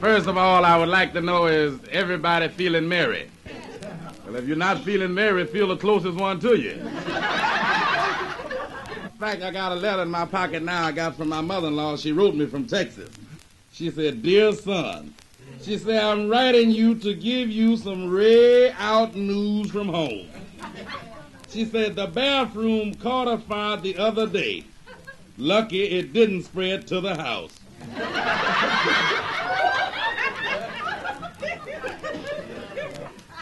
First of all, I would like to know, is everybody feeling merry? Well, if you're not feeling merry, feel the closest one to you. In fact, I got a letter in my pocket now I got from my mother-in-law. She wrote me from Texas. She said, "Dear son," she said, "I'm writing you to give you some out news from home." She said, "The bathroom caught a fire the other day. Lucky it didn't spread to the house."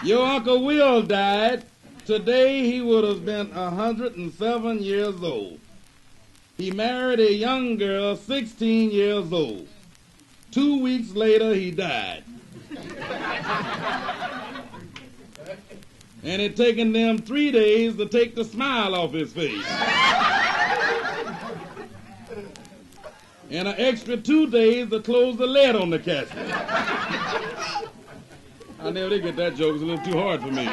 Your Uncle Will died. Today he would have been 107 years old. He married a young girl, 16 years old. 2 weeks later, he died. And it taken them 3 days to take the smile off his face. And an extra 2 days to close the lid on the casket. I never did get that joke. It's a little too hard for me.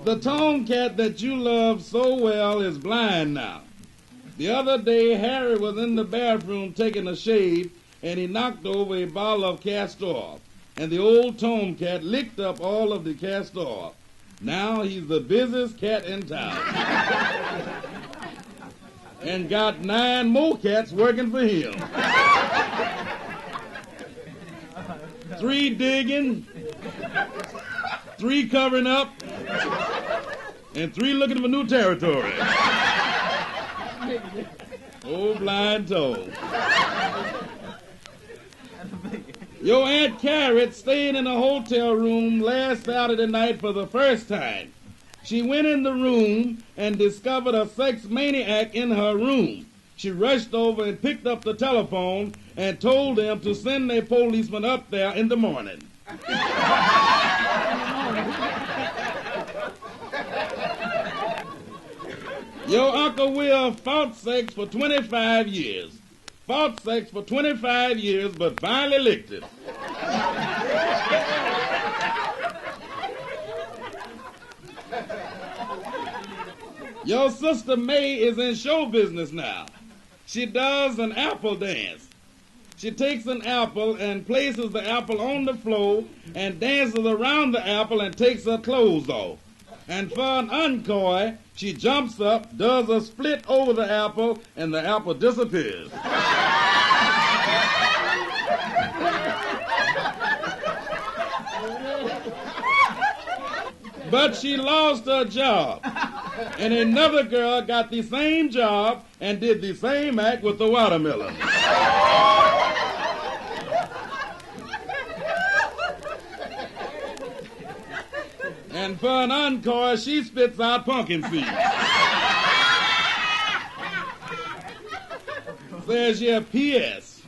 The tomcat that you love so well is blind now. The other day, Harry was in the bathroom taking a shave, and he knocked over a bottle of castor oil. And the old tomcat licked up all of the castor oil. Now he's the busiest cat in town. And got 9 more cats working for him. 3 digging, 3 covering up, and 3 looking for new territory. Old blind Tom. Your Aunt Carrot stayed in a hotel room last Saturday night for the first time. She went in the room and discovered a sex maniac in her room. She rushed over and picked up the telephone and told them to send their policeman up there in the morning. Your Uncle Will fought sex for 25 years. Fought sex for 25 years, but finally licked it. Your sister May is in show business now. She does an apple dance. She takes an apple and places the apple on the floor and dances around the apple and takes her clothes off. And for an encore, she jumps up, does a split over the apple, and the apple disappears. But she lost her job. And another girl got the same job and did the same act with the watermelon. And for an encore, she spits out pumpkin seeds. Says here, P.S.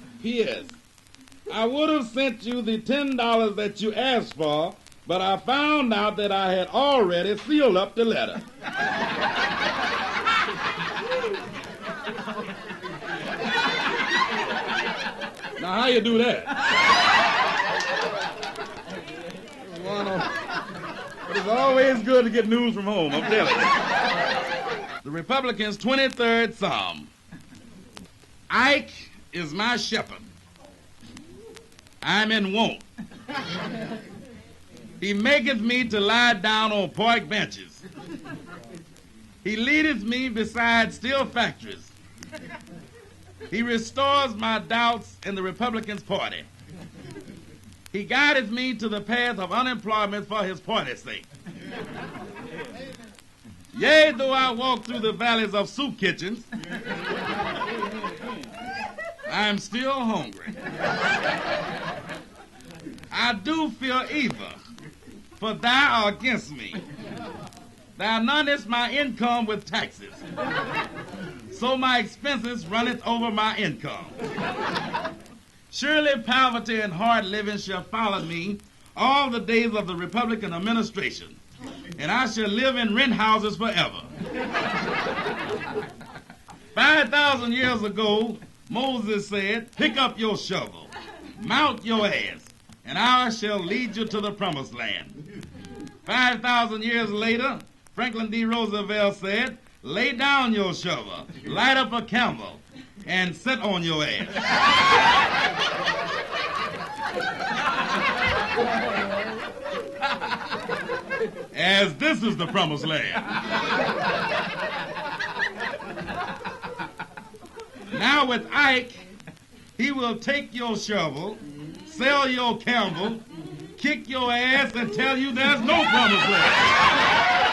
I would have sent you the $10 that you asked for, but I found out that I had already sealed up the letter. Now, how you do that? But it's always good to get news from home, I'm telling you. The Republicans' 23rd Psalm. Ike is my shepherd. I'm in want. He maketh me to lie down on park benches. He leadeth me beside steel factories. He restores my doubts in the Republicans' party. He guideth me to the path of unemployment for his party's sake. Yea, though I walk through the valleys of soup kitchens, I am still hungry. I do fear evil, for thou art against me. Thou nunnest my income with taxes, so my expenses runneth over my income. Surely poverty and hard living shall follow me all the days of the Republican administration, and I shall live in rent houses forever. 5,000 years ago, Moses said, pick up your shovel, mount your ass, and I shall lead you to the promised land. 5,000 years later, Franklin D. Roosevelt said, lay down your shovel, light up a candle, and sit on your ass. As this is the promised land. Now with Ike, he will take your shovel, sell your Campbell, kick your ass, and tell you there's no promised land.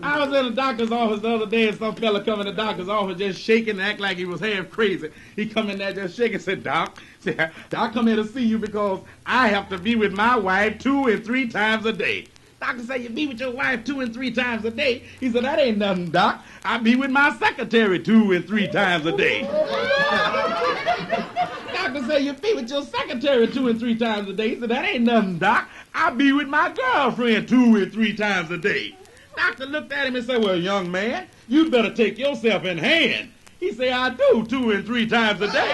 I was in the doctor's office the other day, and some fella come in the doctor's office just shaking and act like he was half crazy. He come in there just shaking and said, Doc, I come here to see you because I have to be with my wife 2 and 3 times a day. Doctor said, you be with your wife 2 and 3 times a day? He said, that ain't nothing, Doc. I be with my secretary 2 and 3 times a day. Doctor said, you be with your secretary 2 and 3 times a day? He said, that ain't nothing, Doc. I be with my girlfriend 2 and 3 times a day. Doctor looked at him and said, well, young man, you'd better take yourself in hand. He said, I do 2 and 3 times a day.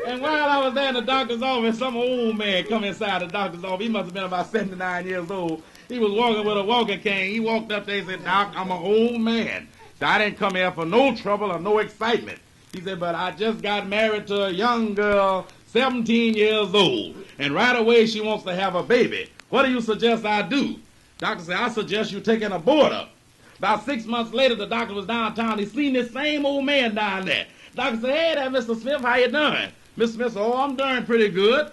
And while I was there in the doctor's office, some old man come inside the doctor's office. He must have been about 79 years old. He was walking with a walking cane. He walked up there and said, Doc, I'm an old man. So I didn't come here for no trouble or no excitement. He said, but I just got married to a young girl, 17 years old, and right away she wants to have a baby. What do you suggest I do? Doctor said, I suggest you take an aborter. About 6 months later, the doctor was downtown. He seen this same old man down there. Doctor said, hey there, Mr. Smith, how you doing? Mr. Smith said, oh, I'm doing pretty good.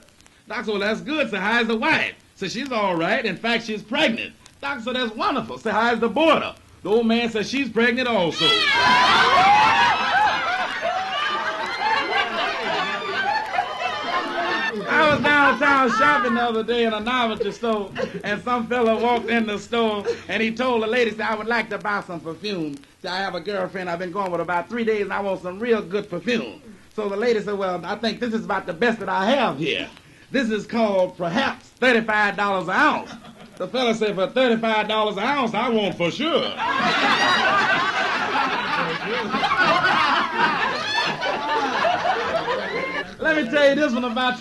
Doctor said, well, that's good. Said, how's the wife? Said, she's all right. In fact, she's pregnant. Doctor said, that's wonderful. Said, how's the aborter? The old man said, she's pregnant also. I was downtown shopping the other day in a novelty store, and some fella walked in the store, and he told the lady, said, I would like to buy some perfume. Said, I have a girlfriend I've been going with about 3 days, and I want some real good perfume. So the lady said, well, I think this is about the best that I have here. This is called perhaps $35 an ounce. The fella said, for $35 an ounce, I want for sure. Let me tell you this one about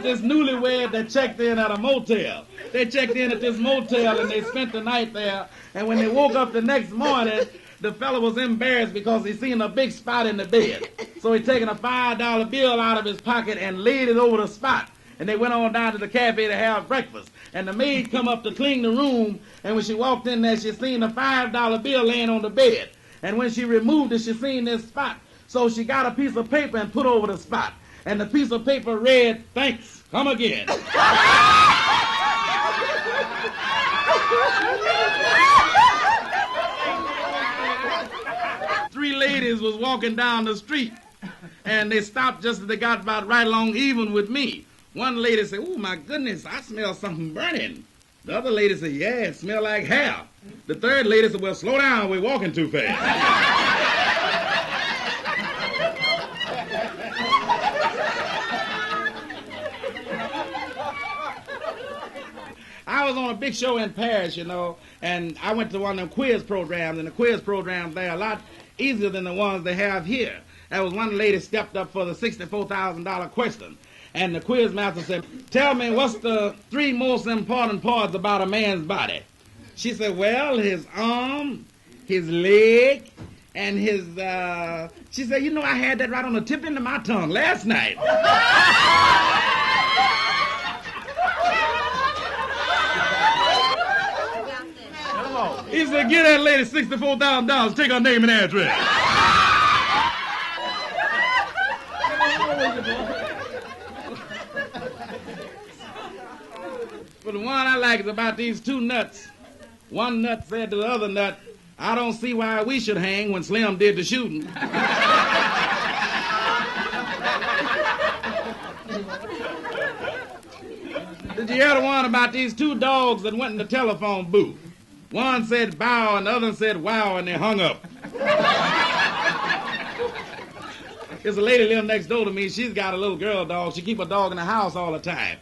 this newlywed that checked in at a motel. They checked in at this motel and they spent the night there. And when they woke up the next morning, the fella was embarrassed because he seen a big spot in the bed. So he taken a $5 bill out of his pocket and laid it over the spot. And they went on down to the cafe to have breakfast. And the maid come up to clean the room. And when she walked in there, she seen a $5 bill laying on the bed. And when she removed it, she seen this spot. So she got a piece of paper and put over the spot. And the piece of paper read, thanks, come again. 3 ladies was walking down the street, and they stopped just as they got about right along even with me. One lady said, oh, my goodness, I smell something burning. The other lady said, yeah, it smells like hair. The third lady said, well, slow down, we're walking too fast. I was on a big show in Paris, you know, and I went to one of them quiz programs, and the quiz programs there are a lot easier than the ones they have here. There was one lady stepped up for the $64,000 question, and the quiz master said, tell me what's the 3 most important parts about a man's body? She said, well, his arm, his leg, and his, she said, you know, I had that right on the tip end of my tongue last night. He said, give that lady $64,000, take her name and address. But the one I like is about these 2 nuts. One nut said to the other nut, I don't see why we should hang when Slim did the shooting. Did you hear the one about these 2 dogs that went in the telephone booth? One said bow and the other said wow, and they hung up. There's a lady living next door to me. She's got a little girl dog. She keep a dog in the house all the time.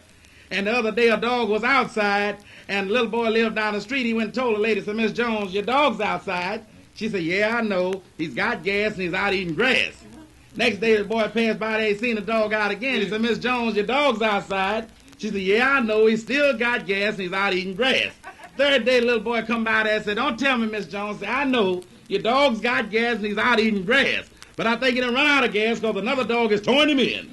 And the other day a dog was outside, and the little boy lived down the street. He went and told the lady, said, Miss Jones, your dog's outside. She said, yeah, I know. He's got gas and he's out eating grass. Next day, the boy passed by there, he seen the dog out again. He said, Miss Jones, your dog's outside. She said, yeah, I know. He still got gas and he's out eating grass. Third day, the little boy come by there and said, don't tell me, Miss Jones. I know your dog's got gas and he's out eating grass. But I think he done run out of gas because another dog is towing him in.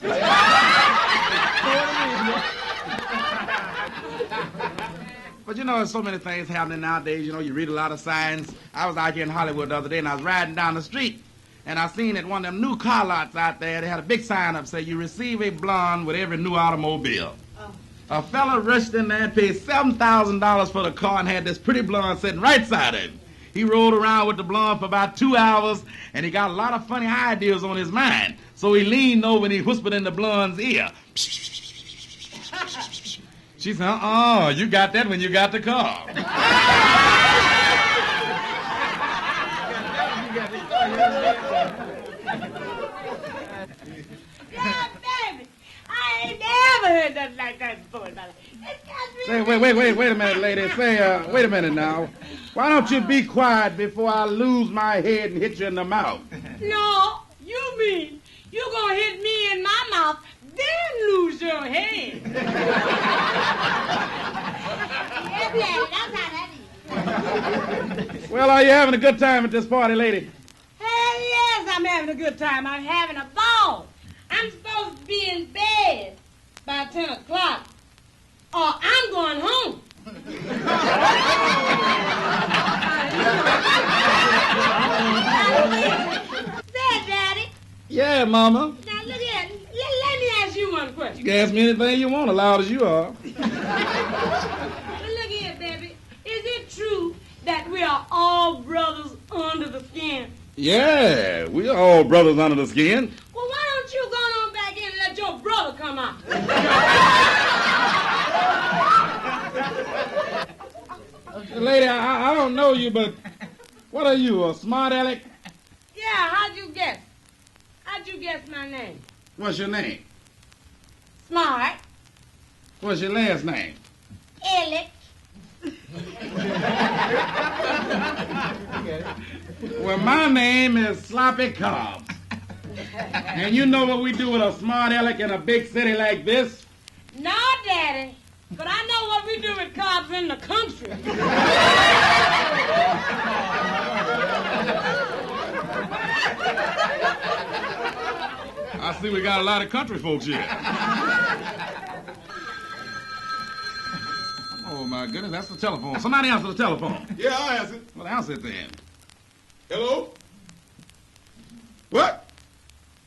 But you know, there's so many things happening nowadays. You know, you read a lot of signs. I was out here in Hollywood the other day and I was riding down the street. And I seen at one of them new car lots out there, they had a big sign up saying, you receive a blonde with every new automobile. A fella rushed in there and paid $7,000 for the car and had this pretty blonde sitting right side of him. He rolled around with the blonde for about 2 hours, and he got a lot of funny ideas on his mind. So he leaned over and he whispered in the blonde's ear. She said, you got that when you got the car. I ain't never heard nothing like that before. Say, wait a minute, lady. Say, wait a minute now. Why don't you be quiet before I lose my head and hit you in the mouth? No, you mean you gonna hit me in my mouth, then lose your head. Well, are you having a good time at this party, lady? Hell yes, I'm having a good time. I'm having a ball. I'm supposed to be in bed by 10 o'clock, or I'm going home. Say, Daddy. Yeah, Mama. Now, look here. Let me ask you one question. You can ask me anything you want, loud as you are. But look here, baby. Is it true that we are all brothers under the skin? Yeah, we are all brothers under the skin. Well, why don't you go on back in and let your brother come out? Lady, I don't know you, but what are you, a smart aleck? Yeah, how'd you guess? How'd you guess my name? What's your name? Smart. What's your last name? Aleck. Well, my name is Sloppy Cobb. And you know what we do with a smart aleck in a big city like this? No, Daddy. But I know what we do with cobs in the country. I see we got a lot of country folks here. Oh, my goodness, that's the telephone. Somebody answer the telephone. Yeah, I'll answer. Well, answer it then. Hello? What?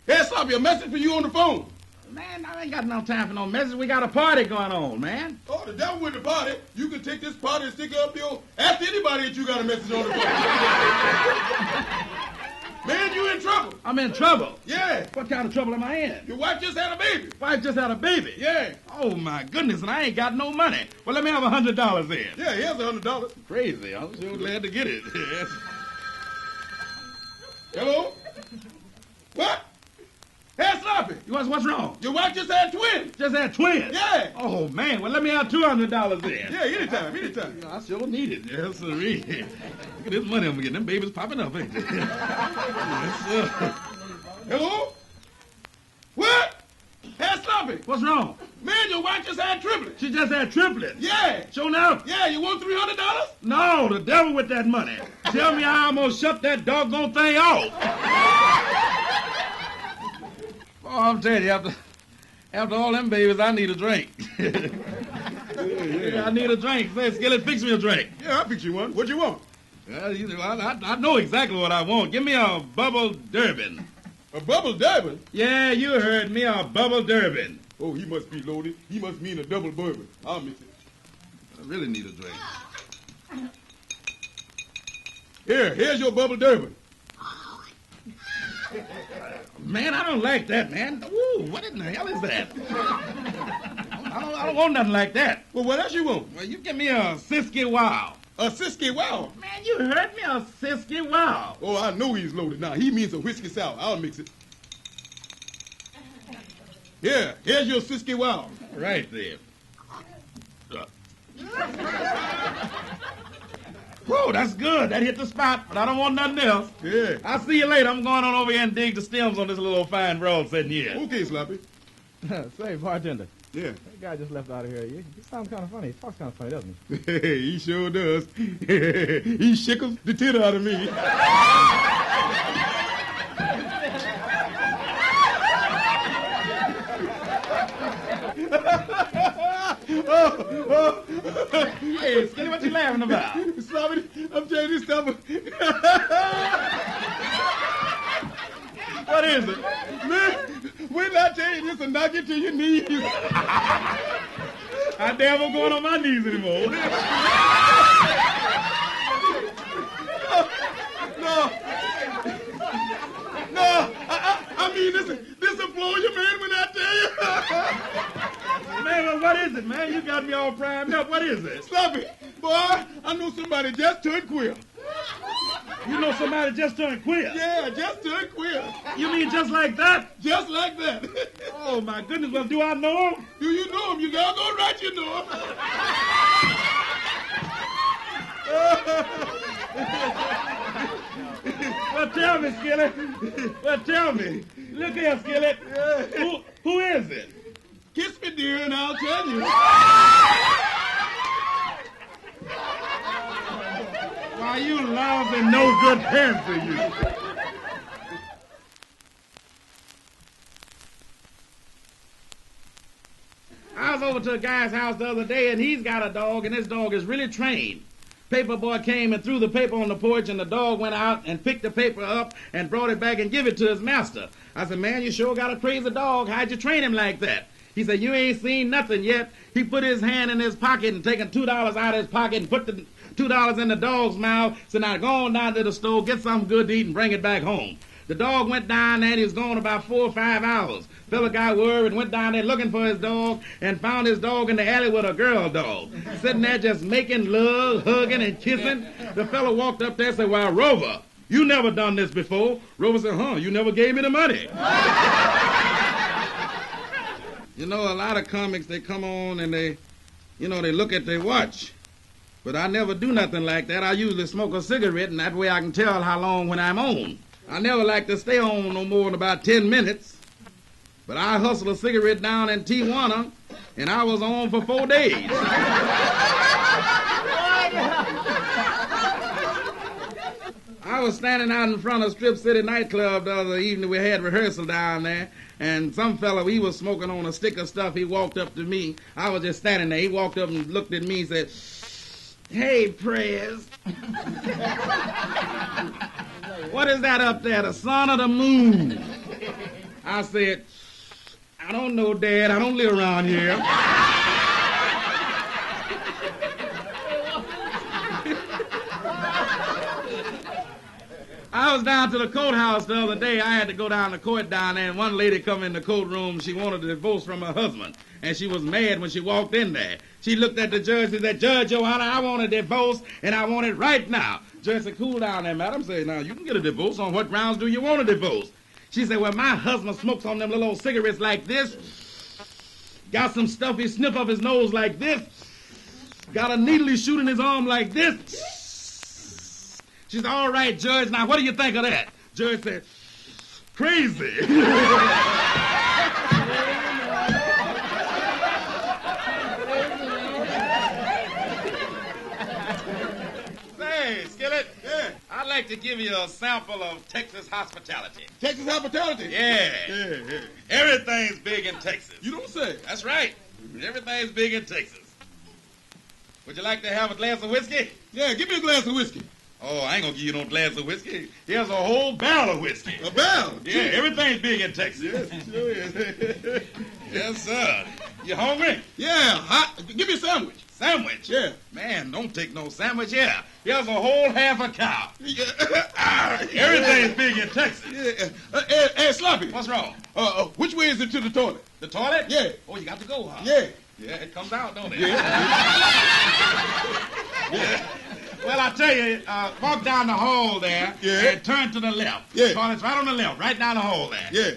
Hey, Sloppy, a message for you on the phone. Man, I ain't got no time for no message. We got a party going on, man. Oh, the devil with the party. You can take this party and stick it up your... Ask anybody that you got a message on the phone. Man, you in trouble. I'm in trouble. Yeah. What kind of trouble am I in? Your wife just had a baby. Wife just had a baby. Yeah. Oh, my goodness, and I ain't got no money. Well, let me have $100 then. Yeah, here's $100. Crazy. I'm sure glad to get it. Yes. Hello? What? Hey, Sloppy. What's wrong? Your wife just had twins. Just had twins? Yeah. Oh, man. Well, let me have $200 then. Yeah, anytime. I sure need it. Yes, sir. Look at this money I'm getting. Them babies popping up, ain't they? Yes, sir. Hello? What? Hey, Sloppy. What's wrong? Man, your wife just had triplets. She just had triplets. Yeah. Sure enough? Yeah, you want $300? No, the devil with that money. Tell me how I'm going to shut that doggone thing off. Oh, I'm telling you, after all them babies, I need a drink. I need a drink. Say, Skillet, fix me a drink. Yeah, I'll fix you one. What you want? Well, I know exactly what I want. Give me a bubble Durbin. A bubble Durbin? Yeah, you heard me, a bubble Durbin. Oh, he must be loaded. He must mean a double bourbon. I'll mix it. I really need a drink. Here's your bubble Durbin. Man, I don't like that, man. Ooh, what in the hell is that? I don't want nothing like that. Well, what else you want? Well, you give me a Siskey Wow. A Siskey Wow? Man, you heard me, a Siskey Wow. Oh, I know he's loaded now. He means a whiskey sour. I'll mix it. Here's your Siskey Wow. Right there. Whoa, that's good. That hit the spot, but I don't want nothing else. Yeah. I'll see you later. I'm going on over here and dig the stems on this little fine broad sitting here. Okay, Sloppy. Say, bartender. Yeah. That guy just left out of here. He sounds kind of funny. He talks kind of funny, doesn't he? He sure does. He shickles the tit out of me. Hey, Skinny, what you laughing about? Sloppy, I'm telling you something. What is it? Man, wait till I tell you this and knock you to your knees. I damn won't going on my knees anymore. No, I mean, this will blow your man when I tell you. Man, what is it, man? You got me all primed up. What is it? Sloppy, boy, I know somebody just turned queer. You know somebody just turned queer? Yeah, just turned queer. You mean just like that? Just like that. Oh, my goodness. Well, do I know him? Do you know him? You gotta go right, you know him. Well, tell me, Skillet. Well, tell me. Look here, Skillet. Who is it? Kiss me, dear, and I'll tell you. Why, you lousy, no good pants are you. I was over to a guy's house the other day, and he's got a dog, and this dog is really trained. Paper boy came and threw the paper on the porch, and the dog went out and picked the paper up and brought it back and give it to his master. I said, man, you sure got a crazy dog. How'd you train him like that? He said, you ain't seen nothing yet. He put his hand in his pocket and taken $2 out of his pocket and put the $2 in the dog's mouth. So now go on down to the store, get something good to eat, and bring it back home. The dog went down there, and he was gone about 4 or 5 hours. Fella got worried and went down there looking for his dog and found his dog in the alley with a girl dog, sitting there just making love, hugging, and kissing. The fella walked up there and said, well, Rover, you never done this before. Rover said, you never gave me the money. You know, a lot of comics, they come on and they look at their watch. But I never do nothing like that. I usually smoke a cigarette, and that way I can tell how long when I'm on. I never like to stay on no more than about 10 minutes. But I hustled a cigarette down in Tijuana, and I was on for 4 days. I was standing out in front of Strip City nightclub the other evening. We had rehearsal down there, and some fella, he was smoking on a stick of stuff. He walked up to me. I was just standing there. He walked up and looked at me and said, hey, Prez. What is that up there, the sun or the moon? I said, I don't know, Dad. I don't live around here. I was down to the courthouse the other day. I had to go down to court down there, and one lady come in the courtroom. She wanted a divorce from her husband, and she was mad when she walked in there. She looked at the judge and said, Judge, Your Honor, I want a divorce, and I want it right now. Judge said, cool down there, madam. Say, now, you can get a divorce. On what grounds do you want a divorce? She said, well, my husband smokes on them little old cigarettes like this, got some stuff he sniff up his nose like this, got a needle he shoot in his arm like this. She said, all right, Judge, now what do you think of that? Judge said, crazy. Say, Skillet. Yeah. I'd like to give you a sample of Texas hospitality. Texas hospitality? Yeah. Yeah. Everything's big in Texas. You don't say. That's right. Everything's big in Texas. Would you like to have a glass of whiskey? Yeah, give me a glass of whiskey. Oh, I ain't gonna give you no glass of whiskey. Here's a whole barrel of whiskey. A barrel? Yeah, everything's big in Texas. Yes, sure is. Yes, sir. You hungry? Yeah, hot. Give me a sandwich. Sandwich? Yeah. Man, don't take no sandwich here. Here's a whole half a cow. Yeah. Everything's big in Texas. Yeah. Hey, Sloppy. What's wrong? Which way is it to the toilet? The toilet? Yeah. Oh, you got to go, huh? Yeah. Yeah, it comes out, don't it? Yeah. Yeah. Well, I tell you, walk down the hall there Yeah. and turn to the left. Yeah. Toilet's right on the left, right down the hall there. Yeah.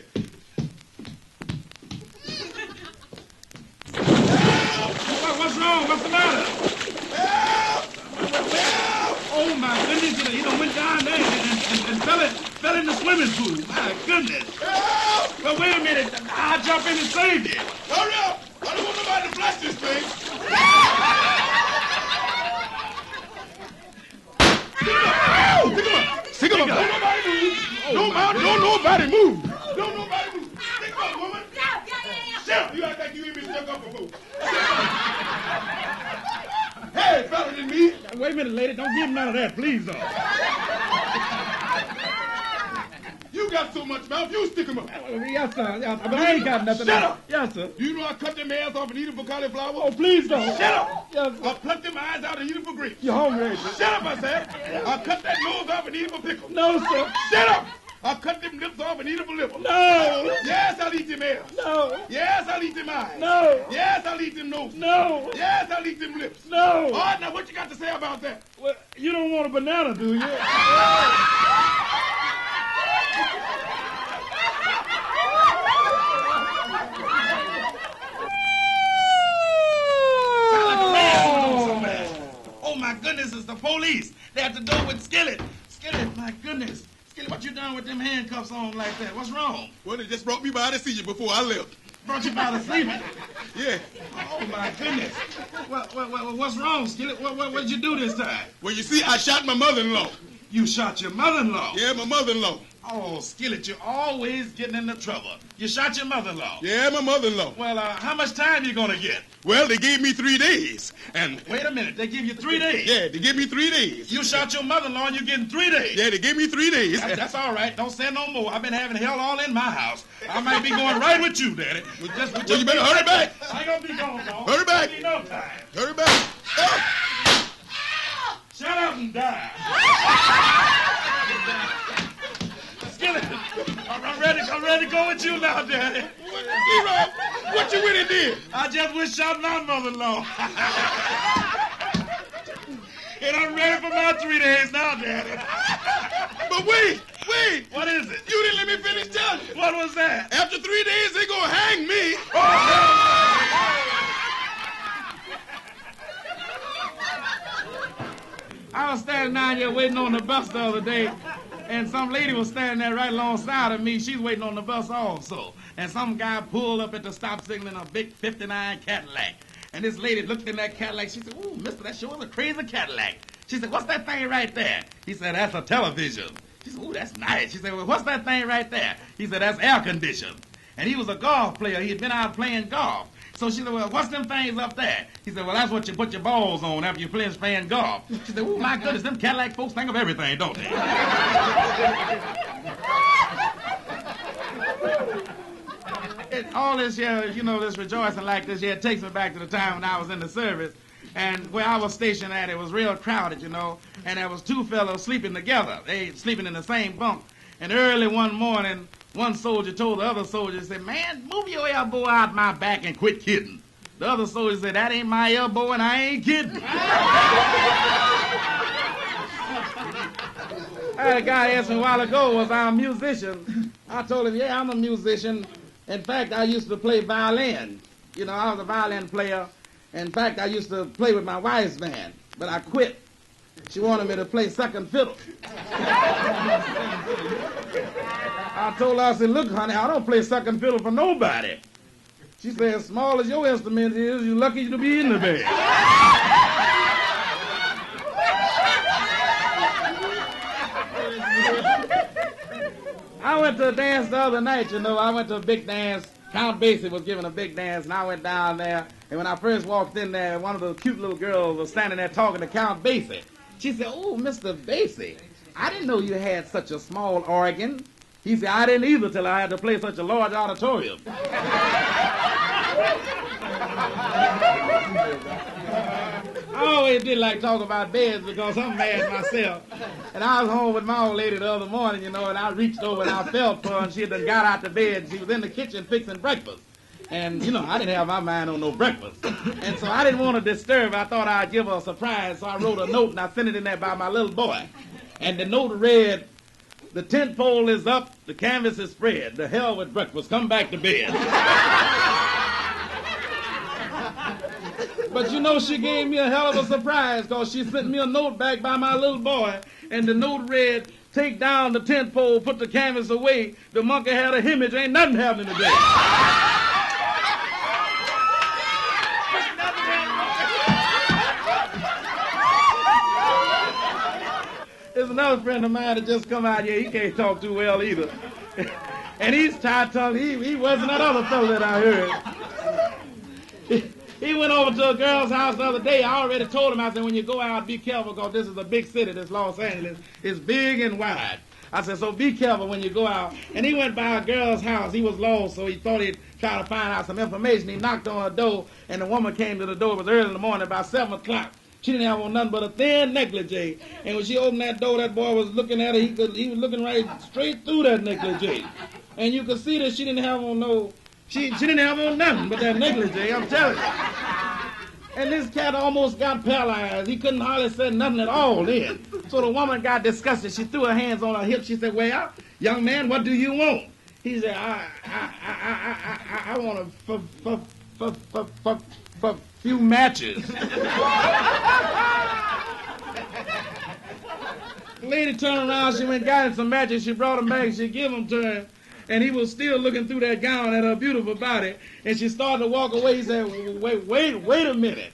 What's wrong? What's the matter? Help! Help! Oh, my goodness, he done went down there and fell in the swimming pool. My goodness. Help! Well, wait a minute. I'll jump in and save you. Hurry up! I don't want nobody to flash this thing. Stick him up. Don't nobody move. Don't nobody move. Don't nobody move. Stick him up, woman. Shut. You act like you ain't been stuck up before. Hey, better than me. Wait a minute, lady. Don't give him none of that, please, though. You got so much mouth, you stick him up. Yes, sir. Yes, but I ain't got nothing. Shut up. Yes, sir. Do you know I cut them ass off and eat them for cauliflower? Oh, please don't. Shut up. Yes, sir. I pluck them eyes out and eat them for grapes. You're hungry, ain't you? Shut up, I said. I cut that nose off and eat them for pickles. No, sir. Shut up. I cut them lips off and eat them for liver. No. Yes, I'll eat them ass. No. Yes, I'll eat them eyes. No. Yes, I'll eat them nose. No. Yes, I'll eat them lips. No. All right, now what you got to say about that? Well, you don't want a banana, do you? Oh, my goodness, it's the police. They're at the door with Skillet. Skillet, my goodness. Skillet, what you done with them handcuffs on like that? What's wrong? Well, they just brought me by to see you before I left. Brought you by the sleeping. Yeah. Oh, my goodness. What's wrong, Skillet? What did you do this time? Well, you see, I shot my mother-in-law. You shot your mother-in-law? Yeah, my mother-in-law. Oh, Skillet, you're always getting into trouble. You shot your mother-in-law? Yeah, my mother-in-law. Well, how much time you gonna get? Well, they gave me 3 days. And Wait a minute, they give you 3 days? yeah, they gave me 3 days. You shot your mother-in-law and you're getting 3 days? Yeah, they gave me 3 days. That's all right. Don't say no more. I've been having hell all in my house. I might be going right with you, Daddy. Well, you better hurry back. I ain't gonna be gone long. Hurry back. Ain't no time. Hurry back. Oh. Shut up and die. Skillet, I'm ready to go with you now, Daddy. What you really did? I just was shot my mother-in-law. And I'm ready for my 3 days now, Daddy. But wait. What is it? You didn't let me finish telling you. What was that? After 3 days, they gonna hang me. I was standing down here waiting on the bus the other day, and some lady was standing there right alongside of me. She's waiting on the bus also. And some guy pulled up at the stop signal in a big 59 Cadillac. And this lady looked in that Cadillac. She said, "Ooh, mister, that sure is a crazy Cadillac." She said, "What's that thing right there?" He said, "That's a television." She said, "Ooh, that's nice." She said, "Well, what's that thing right there?" He said, "That's air conditioned." And he was a golf player. He had been out playing golf. So she said, "Well, what's them things up there?" He said, "Well, that's what you put your balls on after you finish playing golf." She said, "Oh, my goodness, them Cadillac folks think of everything, don't they?" All this here, this rejoicing like this here takes me back to the time when I was in the service. And where I was stationed at, it was real crowded, and there was 2 fellows sleeping together. They sleeping in the same bunk. And early one morning, one soldier told the other soldier, said, "Man, move your elbow out my back and quit kidding." The other soldier said, "That ain't my elbow and I ain't kidding." I had a guy ask me a while ago, was I a musician? I told him, yeah, I'm a musician. In fact, I used to play violin. I was a violin player. In fact, I used to play with my wife's band, but I quit. She wanted me to play second fiddle. I told her, I said, "Look, honey, I don't play second fiddle for nobody." She said, "As small as your instrument is, you're lucky to be in the band." I went to a dance the other night, I went to a big dance. Count Basie was giving a big dance, and I went down there. And when I first walked in there, one of the cute little girls was standing there talking to Count Basie. She said, "Oh, Mr. Basie, I didn't know you had such a small organ." He said, "I didn't either till I had to play such a large auditorium." I always did like talk about beds because I'm mad myself. And I was home with my old lady the other morning, and I reached over and I felt for her, and she had done got out the bed. She was in the kitchen fixing breakfast. And, I didn't have my mind on no breakfast. And so I didn't want to disturb her. I thought I'd give her a surprise, so I wrote a note and I sent it in there by my little boy. And the note read, "The tent pole is up, the canvas is spread. The hell with breakfast, come back to bed." But you know, she gave me a hell of a surprise because she sent me a note back by my little boy, and the note read, "Take down the tent pole, put the canvas away. The monkey had a hemorrhage, ain't nothing happening today." There's another friend of mine that just come out here. He can't talk too well either. And he's tired tongue. He wasn't that other fellow that I heard. He went over to a girl's house the other day. I already told him, I said, when you go out, be careful because this is a big city, this Los Angeles. It's big and wide. I said, so be careful when you go out. And he went by a girl's house. He was lost, so he thought he'd try to find out some information. He knocked on her door, and the woman came to the door. It was early in the morning, about 7 o'clock. She didn't have on nothing but a thin negligee. And when she opened that door, that boy was looking at her. He was looking right straight through that negligee. And you could see that she didn't have on no... She didn't have on nothing but that negligee, I'm telling you. And this cat almost got paralyzed. He couldn't hardly say nothing at all then. So the woman got disgusted. She threw her hands on her hips. She said, well, young man, what do you want? He said, I want a few matches. The lady turned around. She went and got him some matches. She brought them back. She gave them to him. And he was still looking through that gown at her beautiful body. And she started to walk away. He said, wait a minute.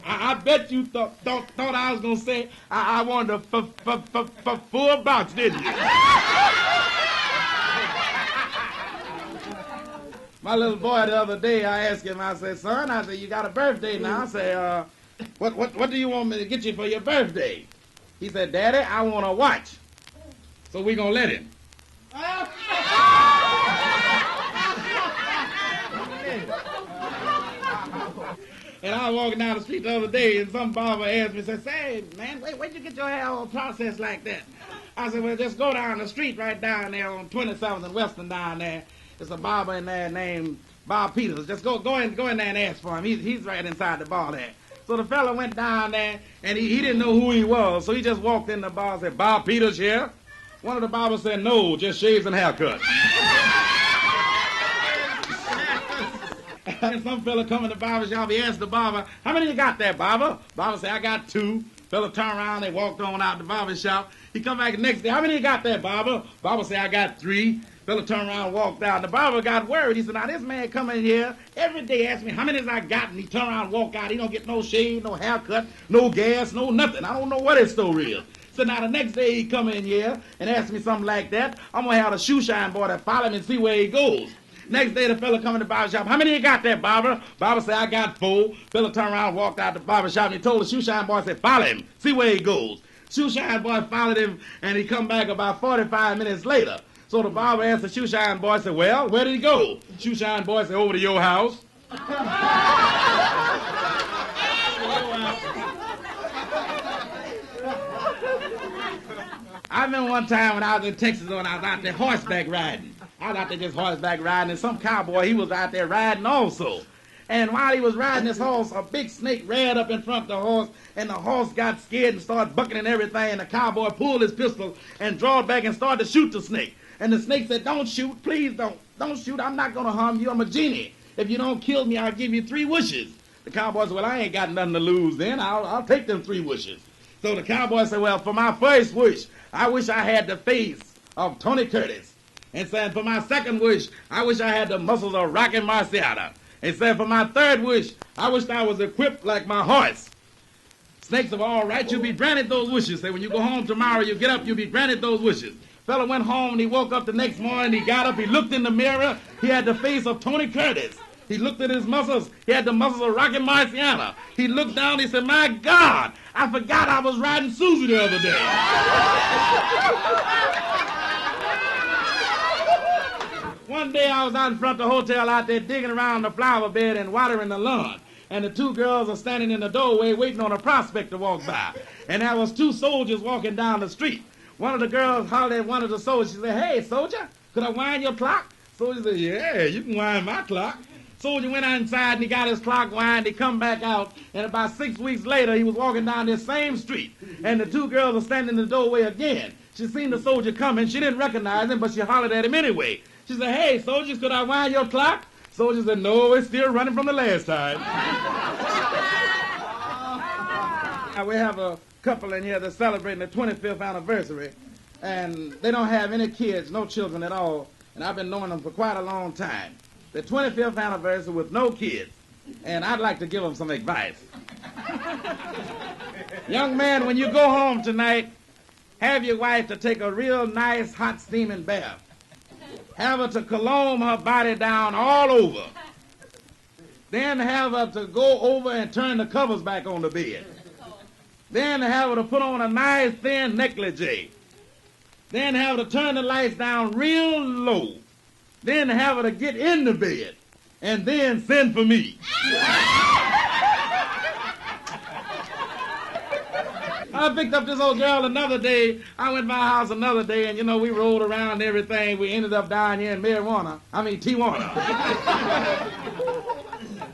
I bet you thought I was going to say I wanted a full box, didn't you? My little boy the other day, I asked him, I said, son, I said, you got a birthday now. I said, what do you want me to get you for your birthday? He said, Daddy, I want a watch. So we going to let him. And I was walking down the street the other day, and some barber asked me, said, say, man, where'd you get your hair all processed like that? I said, well, just go down the street right down there on 27th and Western down there. There's a barber in there named Bob Peters. Just go in there and ask for him. He's right inside the bar there. So the fella went down there, and he didn't know who he was, so he just walked in the bar and said, Bob Peters here? One of the barbers said, no, just shaves and haircut. And some fella come in the barber shop, he asked the barber, how many you got there, barber? Barber said, I got 2. Fella turned around, they walked on out the barber shop. He come back the next day, how many you got there, barber? Barber said, I got 3. Fella turned around and walked out. The barber got worried. He said, now this man come in here every day, ask me how many I got, and he turn around and walk out. He don't get no shave, no haircut, no gas, no nothing. I don't know what his story is. So now the next day he come in here and ask me something like that. I'm going to have a shoe shine boy that follow him and see where he goes. Next day the fella come in the barber shop. How many you got there, barber? Barber said, I got 4. Fella turned around and walked out the barber shop, and he told the shoe shine boy, said, follow him, see where he goes. Shoe shine boy followed him, and he come back about 45 minutes later. So the barber asked the shoe shine boy, said, well, where did he go? Shoe shine boy said, over to your house. I remember one time when I was in Texas and I was out there horseback riding. I was out there just horseback riding, and some cowboy, he was out there riding also. And while he was riding his horse, a big snake ran up in front of the horse, and the horse got scared and started bucking and everything, and the cowboy pulled his pistol and drawed back and started to shoot the snake. And the snake said, don't shoot, please don't. Don't shoot, I'm not going to harm you, I'm a genie. If you don't kill me, I'll give you 3 wishes. The cowboy said, well, I ain't got nothing to lose then. I'll take them 3 wishes. So the cowboy said, well, for my first wish, I wish I had the face of Tony Curtis. And said, for my second wish, I wish I had the muscles of Rocky Marciano. And said, for my third wish, I wish I was equipped like my horse. Snakes said, all right, you'll be granted those wishes. Say, when you go home tomorrow, you get up, you'll be granted those wishes. Fella went home, and he woke up the next morning, he got up, he looked in the mirror, he had the face of Tony Curtis. He looked at his muscles, he had the muscles of Rocky Marciano. He looked down, he said, my God, I forgot I was riding Susie the other day. One day I was out in front of the hotel out there digging around the flower bed and watering the lawn. And the 2 girls are standing in the doorway waiting on a prospect to walk by. And there was 2 soldiers walking down the street. One of the girls hollered at one of the soldiers. She said, hey, soldier, could I wind your clock? Soldier said, yeah, you can wind my clock. Soldier went inside and he got his clock wind. He come back out. And about 6 weeks later, he was walking down this same street. And the 2 girls were standing in the doorway again. She seen the soldier coming. She didn't recognize him, but she hollered at him anyway. She said, hey, soldiers, could I wind your clock? Soldier said, no, it's still running from the last time. We have a couple in here that's celebrating the 25th anniversary, and they don't have any kids, no children at all, and I've been knowing them for quite a long time. The 25th anniversary with no kids, and I'd like to give them some advice. Young man, when you go home tonight, have your wife to take a real nice hot steaming bath. Have her to cologne her body down all over. Then have her to go over and turn the covers back on the bed. Then have her to put on a nice thin negligee. Then have her to turn the lights down real low. Then have her to get in the bed. And then send for me. I picked up this old girl another day. I went to my house another day, and, you know, we rolled around and everything. We ended up down here in Tijuana.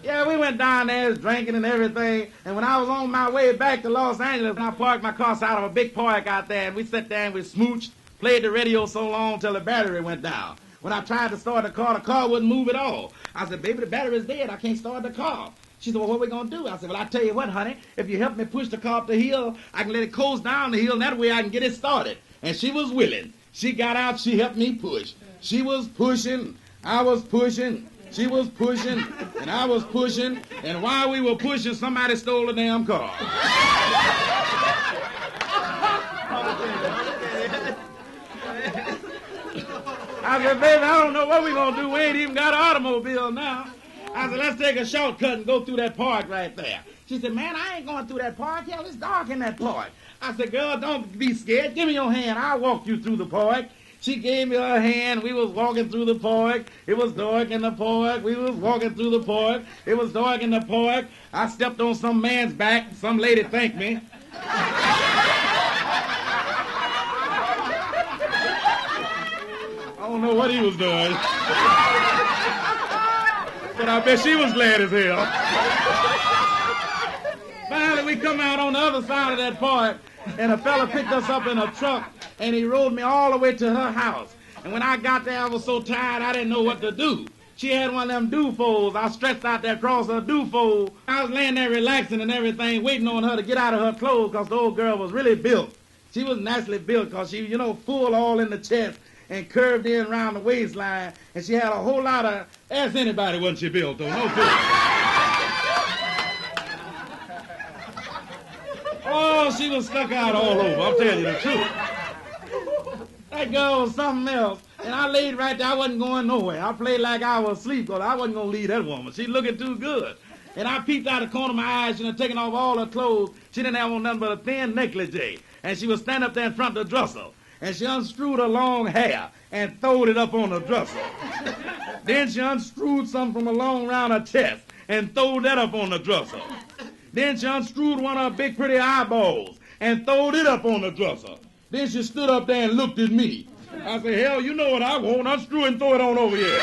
Yeah, we went down there drinking and everything. And when I was on my way back to Los Angeles, I parked my car side of a big park out there, and we sat there and we smooched, played the radio so long till the battery went down. When I tried to start the car wouldn't move at all. I said, baby, the battery's dead. I can't start the car. She said, well, what are we going to do? I said, well, I tell you what, honey, if you help me push the car up the hill, I can let it coast down the hill, and that way I can get it started. And she was willing. She got out, she helped me push. She was pushing, I was pushing, she was pushing, and I was pushing, and while we were pushing, somebody stole the damn car. I said, baby, I don't know what we're going to do. We ain't even got an automobile now. I said, let's take a shortcut and go through that park right there. She said, man, I ain't going through that park. Hell, it's dark in that park. I said, girl, don't be scared. Give me your hand. I'll walk you through the park. She gave me her hand. We was walking through the park. It was dark in the park. We was walking through the park. It was dark in the park. I stepped on some man's back. Some lady thanked me. I don't know what he was doing. But I bet she was glad as hell. Finally, we come out on the other side of that park, and a fella picked us up in a truck, and he rode me all the way to her house. And when I got there, I was so tired, I didn't know what to do. She had one of them do-foes. I stretched out there across her do-foe. I was laying there relaxing and everything, waiting on her to get out of her clothes, because the old girl was really built. She was nicely built, because she, full all in the chest, and curved in around the waistline, and she had a whole lot of, ask anybody wasn't she built, though, no fool. Oh, she was stuck out all over, I'll tell you the truth. That girl was something else, and I laid right there, I wasn't going nowhere. I played like I was asleep, because I wasn't going to leave that woman. She looking too good. And I peeped out the corner of my eyes, taking off all her clothes. She didn't have on nothing but a thin negligee, and she was standing up there in front of the dresser. And she unscrewed her long hair and throwed it up on the dresser. Then she unscrewed something from along around her chest and throwed that up on the dresser. Then she unscrewed one of her big pretty eyeballs and throwed it up on the dresser. Then she stood up there and looked at me. I said, hell, you know what I want. Unscrew and throw it on over here.